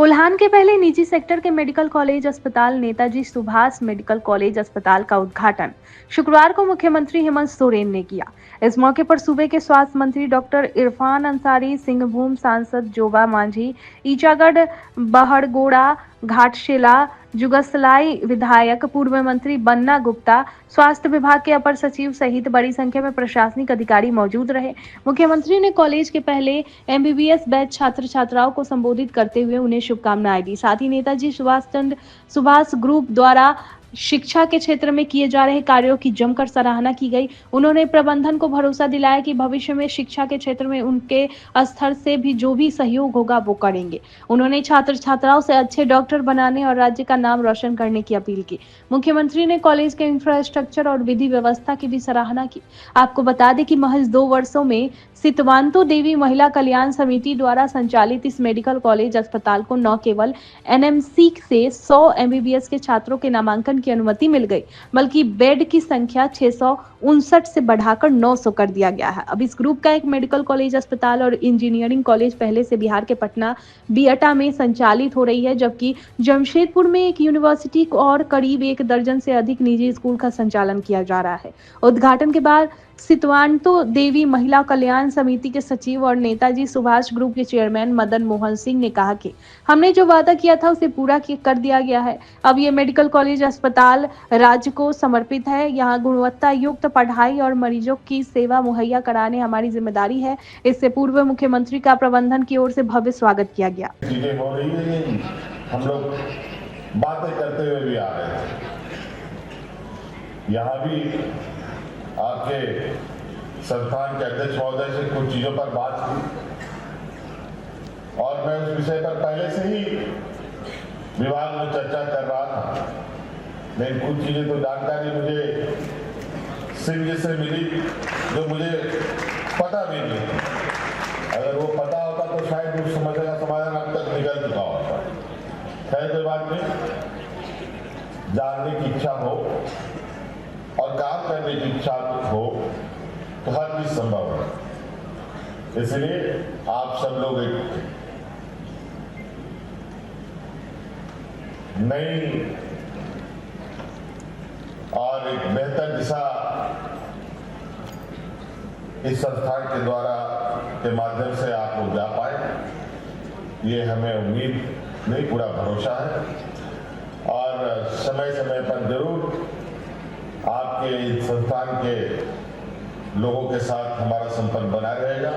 कोल्हान के पहले निजी सेक्टर के मेडिकल कॉलेज अस्पताल नेताजी सुभाष मेडिकल कॉलेज अस्पताल का उद्घाटन शुक्रवार को मुख्यमंत्री हेमंत सोरेन ने किया। इस मौके पर सूबे के स्वास्थ्य मंत्री डॉक्टर इरफान अंसारी, सिंहभूम सांसद जोबा मांझी, ईचागढ़, बहड़गोड़ा, घाटशिला, जुगसलाई विधायक, पूर्व मंत्री बन्ना गुप्ता, स्वास्थ्य विभाग के अपर सचिव सहित बड़ी संख्या में प्रशासनिक अधिकारी मौजूद रहे। मुख्यमंत्री ने कॉलेज के पहले एमबीबीएस बैच छात्र छात्राओं को संबोधित करते हुए उन्हें शुभकामनाएं दी। साथ ही नेताजी सुभाष ग्रुप द्वारा शिक्षा के क्षेत्र में किए जा रहे कार्यों की जमकर सराहना की गई। उन्होंने प्रबंधन को भरोसा दिलाया कि भविष्य में शिक्षा के क्षेत्र में उनके स्तर से भी जो भी सहयोग होगा वो करेंगे। उन्होंने छात्र छात्राओं से अच्छे डॉक्टर बनाने और राज्य का नाम रोशन करने की अपील की। मुख्यमंत्री ने कॉलेज के इंफ्रास्ट्रक्चर और विधि व्यवस्था की भी सराहना की। आपको बता दें कि महज 2 वर्षों में सितवांतो देवी महिला कल्याण समिति द्वारा संचालित इस मेडिकल कॉलेज अस्पताल को न केवल एनएमसी से 100 एमबीबीएस के छात्रों के नामांकन की अनुमति मिल गई, बल्कि बेड की संख्या 659 से बढ़ाकर 900 कर दिया गया है। अब इस ग्रुप का एक मेडिकल कॉलेज अस्पताल और इंजीनियरिंग कॉलेज पहले से बिहार के पटना बियटा में संचालित हो रही है, जबकि जमशेदपुर में एक यूनिवर्सिटी और करीब 1 दर्जन से अधिक निजी स्कूल का संचालन किया जा रहा है। उद्घाटन के बाद सितवांतो देवी महिला कल्याण समिति के सचिव और नेताजी सुभाष ग्रुप के चेयरमैन मदन मोहन सिंह ने कहा कि हमने जो वादा किया था उसे पूरा कर दिया गया है। अब ये मेडिकल कॉलेज अस्पताल राज्य को समर्पित है। यहाँ गुणवत्ता युक्त पढ़ाई और मरीजों की सेवा मुहैया कराने हमारी जिम्मेदारी है। इससे पूर्व मुख्यमंत्री का प्रबंधन की ओर से भव्य स्वागत किया गया। चीजें हो रही है, हम लोग बातें करते हुए भी आ रहे थे। यहाँ भी आपके संस्थान के अध्यक्ष महोदय से कुछ चीजों पर बात की और मैं उस विषय पर पहले से ही विभाग में चर्चा कर रहा था, लेकिन कुछ चीजें तो जानकारी मुझे सिंह जी से मिली जो मुझे पता भी नहीं। अगर वो पता होता तो शायद उस समस्या का समाधान अब तक निकल चुका होता। खैर कोई बात नहीं, जानने की इच्छा हो और काम करने की इच्छा हो तो हर चीज संभव है। इसलिए आप सब लोग एक नई और एक बेहतर दिशा इस संस्थान के द्वारा के माध्यम से आप लोग जा पाए, ये हमें उम्मीद नहीं पूरा भरोसा है। और समय समय पर जरूर आपके इस संस्थान के लोगों के साथ हमारा संपर्क बना रहेगा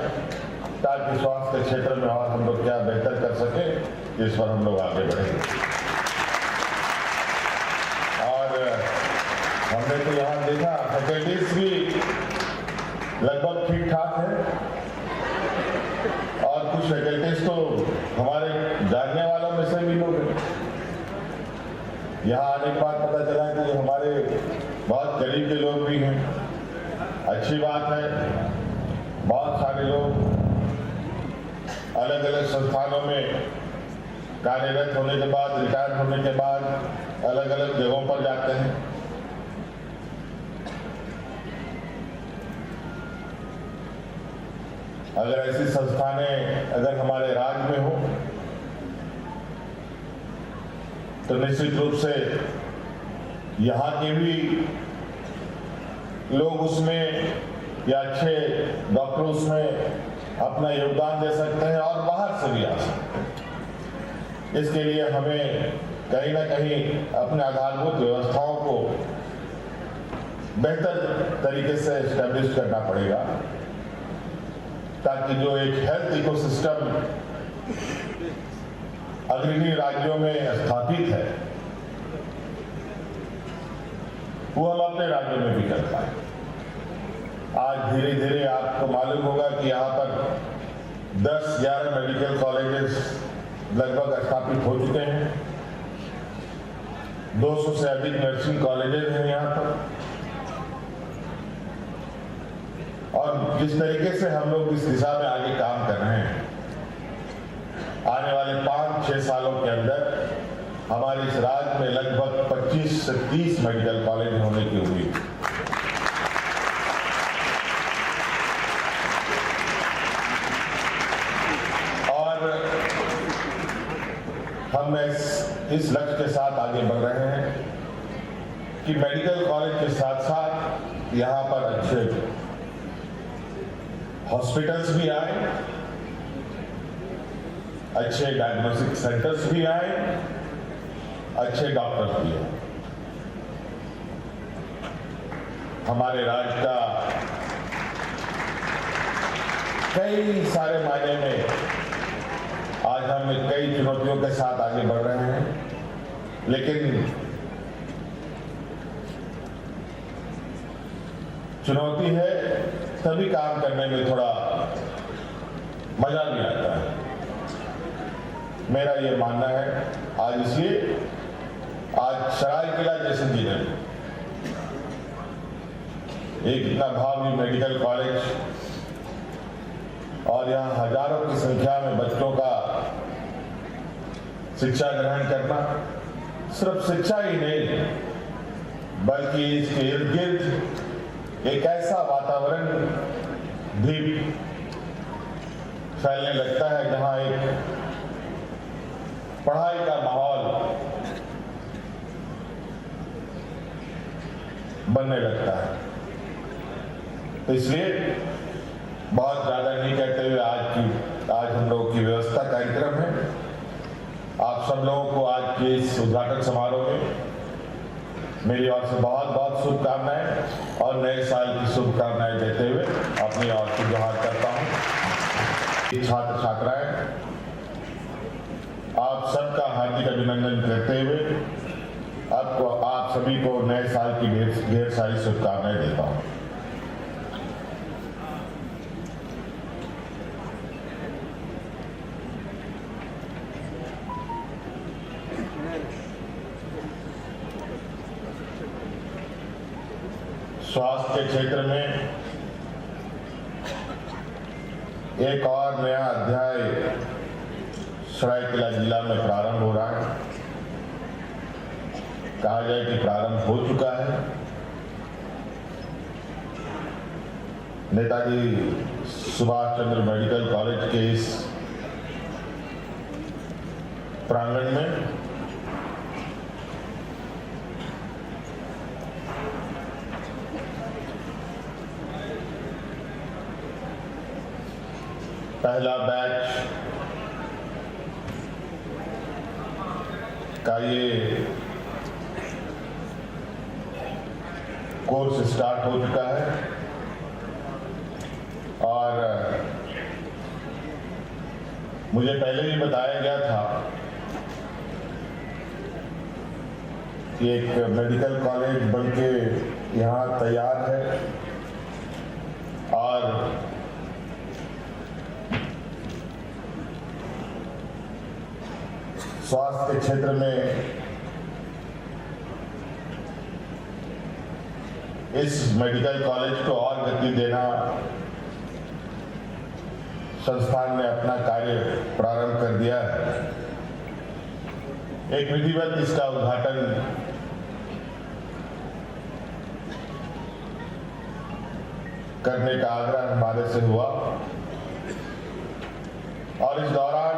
ताकि स्वास्थ्य के क्षेत्र में और हम लोग क्या बेहतर कर सके, इस पर हम लोग आगे बढ़ेंगे। और हमने तो यहाँ देखा फैकल्टीज भी लगभग ठीक ठाक है और कुछ फैकल्टीज तो हमारे जानने वालों में से भी लोग हैं। यहाँ आने के बाद पता चला कि हमारे बहुत करीब के लोग भी हैं। अच्छी बात है, बहुत सारे लोग अलग अलग संस्थानों में कार्यरत होने के बाद, रिटायर होने के बाद अलग अलग जगहों पर जाते हैं। अगर ऐसी संस्थानें अगर हमारे राज्य में हो तो निश्चित रूप से यहाँ के भी लोग उसमें या अच्छे डॉक्टर उसमें अपना योगदान दे सकते हैं और बाहर से भी आ सकते हैं। इसके लिए हमें कहीं ना कहीं अपने आधारभूत व्यवस्थाओं को बेहतर तरीके से एस्टैब्लिश करना पड़ेगा ताकि जो एक हेल्थ इकोसिस्टम अग्रणी राज्यों में स्थापित है वो हम अपने राज्यों में भी कर पाए। आज धीरे धीरे आपको मालूम होगा कि यहाँ पर 10-11 मेडिकल कॉलेजेस लगभग स्थापित हो चुके हैं। 200 से अधिक नर्सिंग कॉलेजेस हैं यहाँ पर। और जिस तरीके से हम लोग इस दिशा में आगे काम कर रहे हैं, आने वाले 5-6 सालों के अंदर हमारे इस राज्य में लगभग 25 से 30 मेडिकल कॉलेज होने की उम्मीद। और हम इस लक्ष्य के साथ आगे बढ़ रहे हैं कि मेडिकल कॉलेज के साथ साथ यहाँ पर अच्छे हॉस्पिटल्स भी आए, अच्छे डायग्नोस्टिक सेंटर्स भी आए, अच्छे डॉक्टर्स भी आए। हमारे राज्य का कई सारे मायने में आज हम कई चुनौतियों के साथ आगे बढ़ रहे हैं, लेकिन चुनौती है तभी काम करने में थोड़ा मजा भी आता है। मेरा ये मानना है आज इसलिए आज सरायकेला जैसे जिले में एक इतना भावी मेडिकल कॉलेज और यहाँ हजारों की संख्या में बच्चों का शिक्षा ग्रहण करना, सिर्फ शिक्षा ही नहीं बल्कि इसके इर्द गिर्द एक ऐसा वातावरण भी फैलने लगता है जहां एक पढ़ाई का माहौल बनने लगता है। तो इसलिए बहुत ज्यादा नहीं कहते हुए आज हम लोगों की व्यवस्था कार्यक्रम है। आप सब लोगों को आज के इस उद्घाटन समारोह में मेरी ओर से बहुत बहुत शुभकामनाएं और नए साल की शुभकामनाएं देते हुए अपनी ओर से जोहार करता हूं। छात्र छात्राएं, आप सबका हार्दिक अभिनंदन करते हुए आप सभी को नए साल की ढेर सारी शुभकामनाएं देता हूं। स्वास्थ्य के क्षेत्र में एक और नया अध्याय सरायकेला जिला में प्रारंभ हो रहा है। कहा जाए कि प्रारंभ हो चुका है। नेताजी सुभाष चंद्र मेडिकल कॉलेज के इस प्रांगण में पहला बैच का ये कोर्स स्टार्ट हो चुका है और मुझे पहले ही बताया गया था कि एक मेडिकल कॉलेज बनके यहाँ तैयार है और स्वास्थ्य के क्षेत्र में इस मेडिकल कॉलेज को और गति देना संस्थान ने अपना कार्य प्रारंभ कर दिया है। एक विधिवत इसका उद्घाटन करने का आग्रह हमारे से हुआ और इस दौरान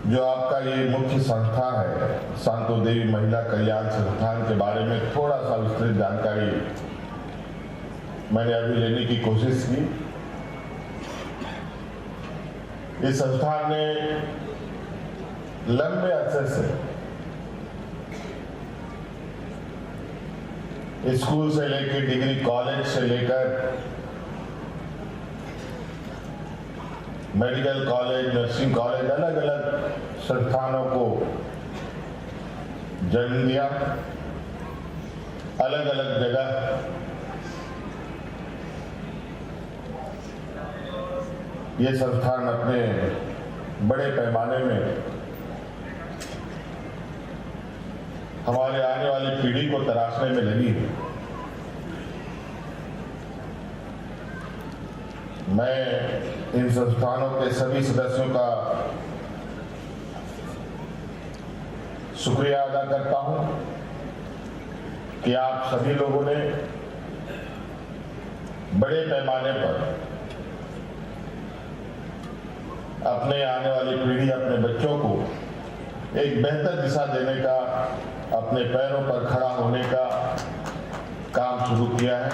जो आपका ये मुख्य संस्था है शांतो देवी महिला कल्याण संस्थान के बारे में थोड़ा सा विस्तृत जानकारी मैंने अभी लेने की कोशिश की। इस संस्थान ने लंबे अरसे से स्कूल से लेकर डिग्री कॉलेज से लेकर मेडिकल कॉलेज, नर्सिंग कॉलेज, अलग अलग संस्थानों को जन्म दिया। अलग अलग जगह ये संस्थान अपने बड़े पैमाने में हमारे आने वाली पीढ़ी को तराशने में लगी है। मैं इन संस्थानों के सभी सदस्यों का शुक्रिया अदा करता हूं कि आप सभी लोगों ने बड़े पैमाने पर अपने आने वाली पीढ़ी, अपने बच्चों को एक बेहतर दिशा देने का, अपने पैरों पर खड़ा होने का काम शुरू किया है।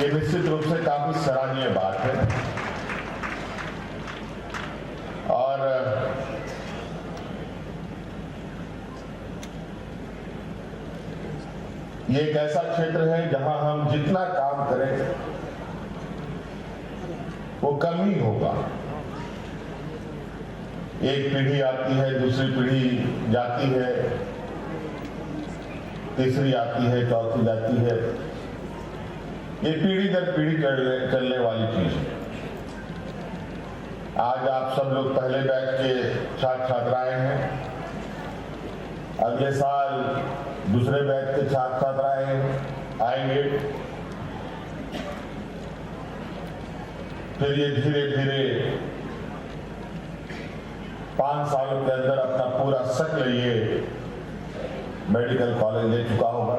ये निश्चित रूप से काफी सराहनीय बात है और ये एक ऐसा क्षेत्र है जहां हम जितना काम करें वो कम ही होगा। एक पीढ़ी आती है, दूसरी पीढ़ी जाती है, तीसरी आती है, चौथी जाती है। ये पीढ़ी दर पीढ़ी चलने वाली चीज है। आज आप सब लोग पहले बैच के छात्र छात्राएं हैं, अगले साल दूसरे बैच के छात्र छात्राएं आएंगे, फिर ये धीरे धीरे 5 सालों के अंदर अपना पूरा शक्ल ये मेडिकल कॉलेज ले चुका होगा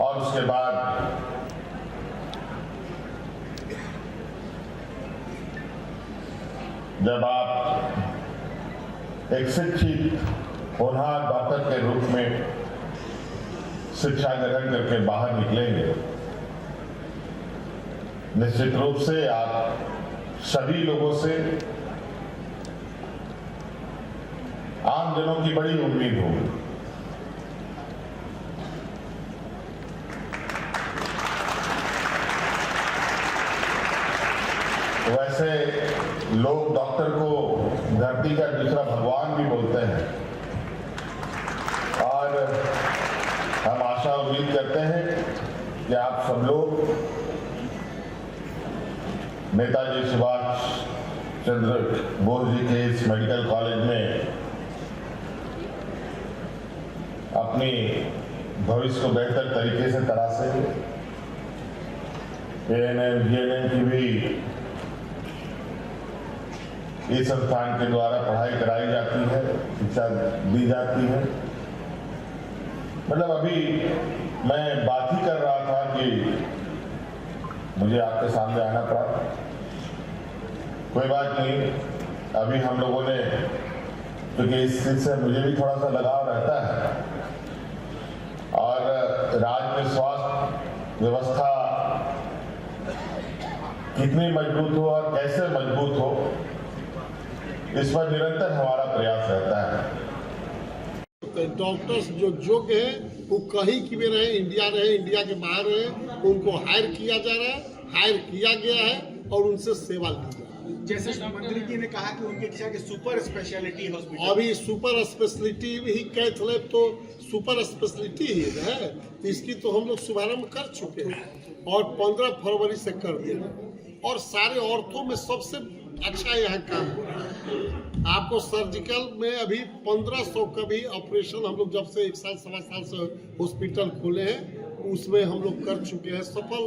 और उसके बाद जब आप एक शिक्षित होनहार डॉक्टर के रूप में शिक्षा ग्रहण करके बाहर निकलेंगे, निश्चित रूप से आप सभी लोगों से, आम जनों की बड़ी उम्मीद होगी। वैसे लोग डॉक्टर को धरती का दूसरा भगवान भी बोलते हैं और हम आशा उम्मीद करते हैं कि आप सब लोग नेताजी सुभाष चंद्र बोस जी के इस मेडिकल कॉलेज में अपनी भविष्य को बेहतर तरीके से तराशेंगे। एएनएम, जीएनएम की भी इस संस्थान के द्वारा पढ़ाई कराई जाती है, शिक्षा दी जाती है। मतलब अभी मैं बात ही कर रहा था कि मुझे आपके सामने आना पड़ा। कोई बात नहीं, अभी हम लोगों ने, क्योंकि इस चीज से मुझे भी थोड़ा सा लगाव रहता है और राज्य में स्वास्थ्य व्यवस्था कितनी मजबूत हो और कैसे मजबूत हो, इस पर निरंतर हमारा प्रयास रहता है। डॉक्टर्स जो योग्य है वो कहीं की भी रहे, इंडिया रहे, इंडिया के बाहर रहे, उनको हायर किया जा रहा है, हायर किया गया है और उनसे सेवा ली जा रही है। जैसे मंत्री जी ने कहा कि उनकी इच्छा के सुपर स्पेशलिटी हॉस्पिटल, अभी सुपर स्पेशलिटी ही कैथ लैब तो सुपर स्पेशलिटी ही है, इसकी तो हम लोग शुभारंभ कर चुके हैं और 15 फरवरी से कर देंगे और सारे ऑर्थो में सबसे अच्छा यहाँ काम हो रहा है। आपको सर्जिकल में अभी 1500 का भी ऑपरेशन हम लोग जब से 1 साल सवा साल से हॉस्पिटल खोले हैं उसमें हम लोग कर चुके हैं, सफल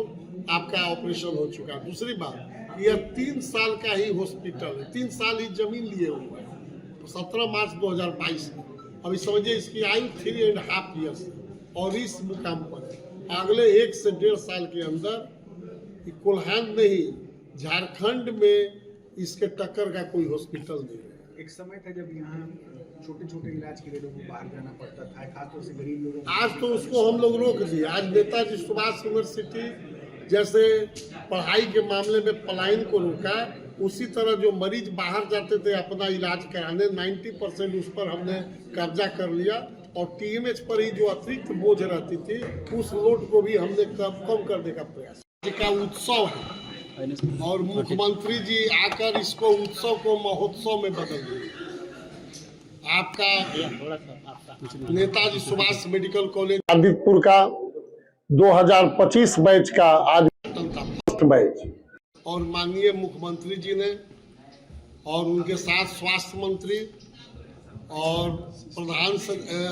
आपका ऑपरेशन हो चुका है। दूसरी बात, यह 3 साल का ही हॉस्पिटल है, 3 साल ही जमीन लिए हुए हैं। 17 मार्च 2022 में अभी समझिए इसकी आयु 3.5 ईयर्स और इस मुकाम पर अगले 1 से 1.5 साल के अंदर कोल्हान में ही झारखंड में इसके टक्कर का कोई हॉस्पिटल नहीं है। एक समय था जब यहाँ छोटे छोटे इलाज के लिए लोगों को बाहर जाना पड़ता था, खासतौर से गरीब लोगों को। आज तो उसको हम लोग रोक दिए। आज नेताजी सुभाष यूनिवर्सिटी जैसे पढ़ाई के मामले में पलायन को रोका, उसी तरह जो मरीज बाहर जाते थे अपना इलाज कराने 90% उस पर हमने कब्जा कर लिया और टीएमएच पर ही जो अतिरिक्त बोझ रहती थी उस लोड को भी हमने कम करने का प्रयास। का उत्सव है और मुख्यमंत्री जी आकर इसको उत्सव को महोत्सव में बदल दिए। आपका नेताजी सुभाष मेडिकल कॉलेज आदित्यपुर का 2025 बैच का आज फर्स्ट बैच और माननीय मुख्यमंत्री जी ने और उनके साथ स्वास्थ्य मंत्री और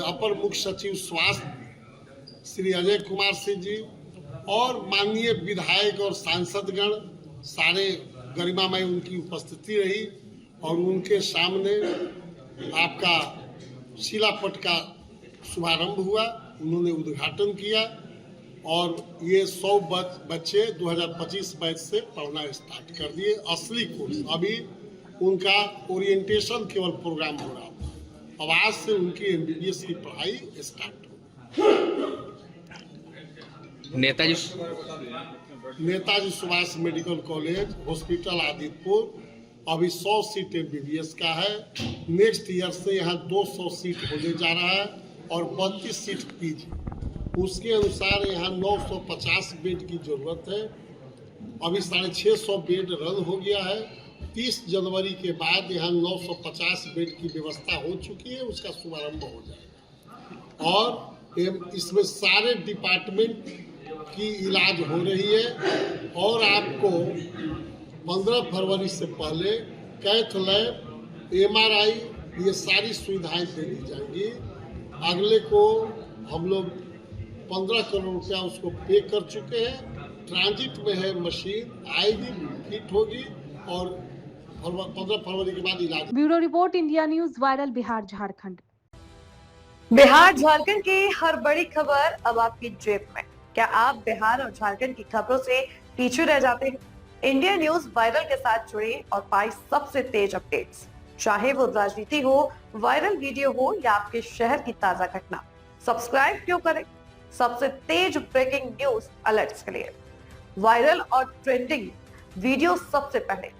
अपर मुख्य सचिव स्वास्थ्य श्री अजय कुमार सिंह जी और माननीय विधायक और सांसदगण सारे गरिमामय उनकी उपस्थिति रही और उनके सामने आपका शिलापट का शुभारंभ हुआ, उन्होंने उद्घाटन किया और ये 100 बच्चे 2025 बैच से पढ़ना स्टार्ट कर दिए असली कोर्स। अभी उनका ओरिएंटेशन केवल प्रोग्राम हो रहा था, अब आज से उनकी एमबीबीएस की पढ़ाई स्टार्ट हो। Netaji Subhash medical college hospital Adityapur अभी 100 सीट एमबीबीएस का है। नेक्स्ट ईयर से यहाँ 200 सीट होने जा रहा है और 32 सीट पीजी। उसके अनुसार यहाँ 950 बेड की जरूरत है। अभी 650 बेड रन हो गया है। 30 जनवरी के बाद यहाँ 950 बेड की व्यवस्था हो चुकी है, उसका शुभारंभ हो जाएगा और इसमें सारे डिपार्टमेंट की इलाज हो रही है। और आपको 15 फरवरी से पहले कैथ लैब, एमआरआई, ये सारी सुविधाएं दे दी जाएंगी। अगले को हम लोग 15 करोड़ रुपया उसको पे कर चुके हैं। ट्रांजिट में है मशीन, आएगी, फिट होगी और 15 फरवरी के बाद इलाज। Bureau report, India news, viral Bihar Jharkhand. Bihar Jharkhand की हर बड़ी खबर अब आपकी जेब में। क्या आप बिहार और झारखंड की खबरों से पीछे रह जाते हैं? इंडिया न्यूज वायरल के साथ जुड़े और पाए सबसे तेज अपडेट्स, चाहे वो राजनीति हो, वायरल वीडियो हो या आपके शहर की ताजा घटना। सब्सक्राइब क्यों करें? सबसे तेज ब्रेकिंग न्यूज अलर्ट्स के लिए, वायरल और ट्रेंडिंग वीडियो सबसे पहले,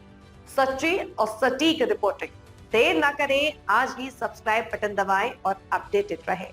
सच्ची और सटीक रिपोर्टिंग। देर ना करें, आज ही सब्सक्राइब बटन दबाएं और अपडेटेड रहें।